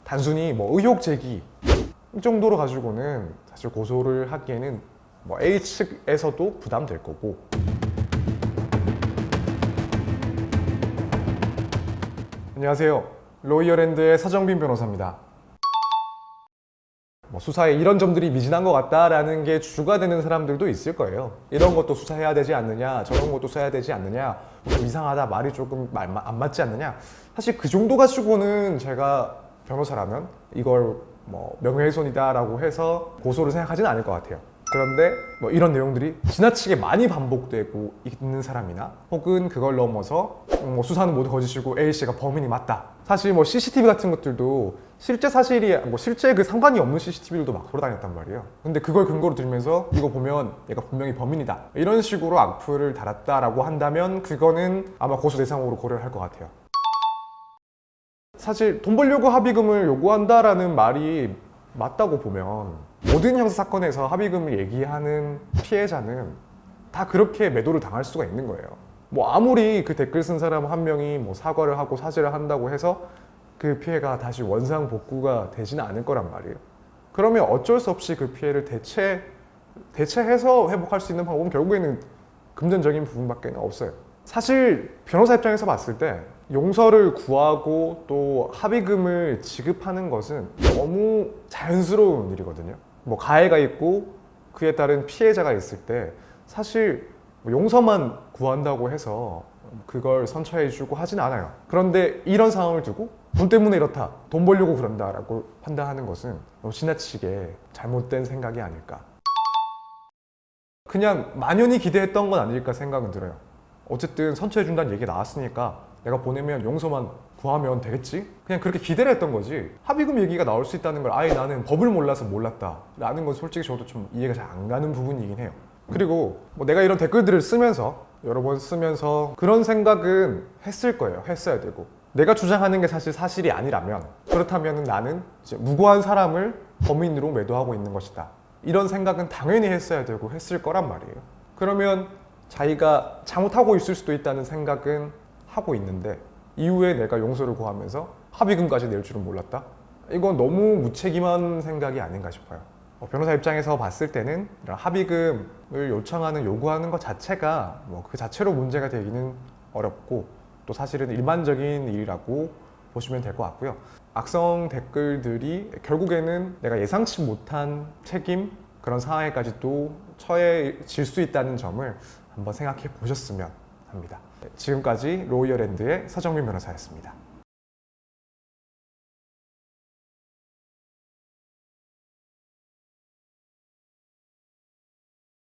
단순히 뭐 의혹 제기 이 정도로 가지고는 사실 고소를 하기에는 뭐 A 측에서도 부담될 거고, 안녕하세요. 로이어랜드의 서정빈 변호사입니다. 뭐 수사에 이런 점들이 미진한 것 같다라는 게 주가 되는 사람들도 있을 거예요. 이런 것도 수사해야 되지 않느냐, 저런 것도 써야 되지 않느냐, 좀 이상하다, 말이 조금 안 맞지 않느냐. 사실 그 정도 가지고는 제가 변호사라면 이걸 뭐 명예훼손이다라고 해서 고소를 생각하지는 않을 것 같아요. 그런데 뭐 이런 내용들이 지나치게 많이 반복되고 있는 사람이나 혹은 그걸 넘어서 뭐 수사는 모두 거짓이고 A씨가 범인이 맞다. 사실 뭐 CCTV 같은 것들도 실제 사실이 뭐 실제 그 상관이 없는 CCTV들도 막 돌아다녔단 말이에요. 근데 그걸 근거로 들면서 이거 보면 얘가 분명히 범인이다, 이런 식으로 악플을 달았다라고 한다면 그거는 아마 고소 대상으로 고려를 할 것 같아요. 사실 돈 벌려고 합의금을 요구한다라는 말이 맞다고 보면 모든 형사 사건에서 합의금을 얘기하는 피해자는 다 그렇게 매도를 당할 수가 있는 거예요. 뭐 아무리 그 댓글 쓴 사람 한 명이 뭐 사과를 하고 사죄를 한다고 해서 그 피해가 다시 원상 복구가 되지는 않을 거란 말이에요. 그러면 어쩔 수 없이 그 피해를 대체해서 회복할 수 있는 방법은 결국에는 금전적인 부분밖에 없어요. 사실 변호사 입장에서 봤을 때 용서를 구하고 또 합의금을 지급하는 것은 너무 자연스러운 일이거든요. 뭐 가해가 있고 그에 따른 피해자가 있을 때 사실 용서만 구한다고 해서 그걸 선처해주고 하진 않아요. 그런데 이런 상황을 두고 돈 때문에 이렇다, 돈 벌려고 그런다라고 판단하는 것은 너무 지나치게 잘못된 생각이 아닐까. 그냥 만연히 기대했던 건 아닐까 생각은 들어요. 어쨌든 선처해준다는 얘기가 나왔으니까 내가 보내면 용서만 구하면 되겠지? 그냥 그렇게 기대를 했던 거지, 합의금 얘기가 나올 수 있다는 걸 아예 나는 법을 몰라서 몰랐다 라는 건 솔직히 저도 좀 이해가 잘 안 가는 부분이긴 해요. 그리고 뭐 내가 이런 댓글들을 쓰면서 여러 번 쓰면서 그런 생각은 했을 거예요. 했어야 되고, 내가 주장하는 게 사실이 아니라면, 그렇다면 나는 이제 무고한 사람을 범인으로 매도하고 있는 것이다, 이런 생각은 당연히 했어야 되고 했을 거란 말이에요. 그러면 자기가 잘못하고 있을 수도 있다는 생각은 하고 있는데 이후에 내가 용서를 구하면서 합의금까지 낼 줄은 몰랐다? 이건 너무 무책임한 생각이 아닌가 싶어요. 변호사 입장에서 봤을 때는 이런 합의금을 요구하는 것 자체가 뭐 그 자체로 문제가 되기는 어렵고, 또 사실은 일반적인 일이라고 보시면 될 것 같고요. 악성 댓글들이 결국에는 내가 예상치 못한 책임, 그런 상황에까지도 처해질 수 있다는 점을 한번 생각해 보셨으면 합니다. 지금까지 로이어랜드의 서정민 변호사였습니다.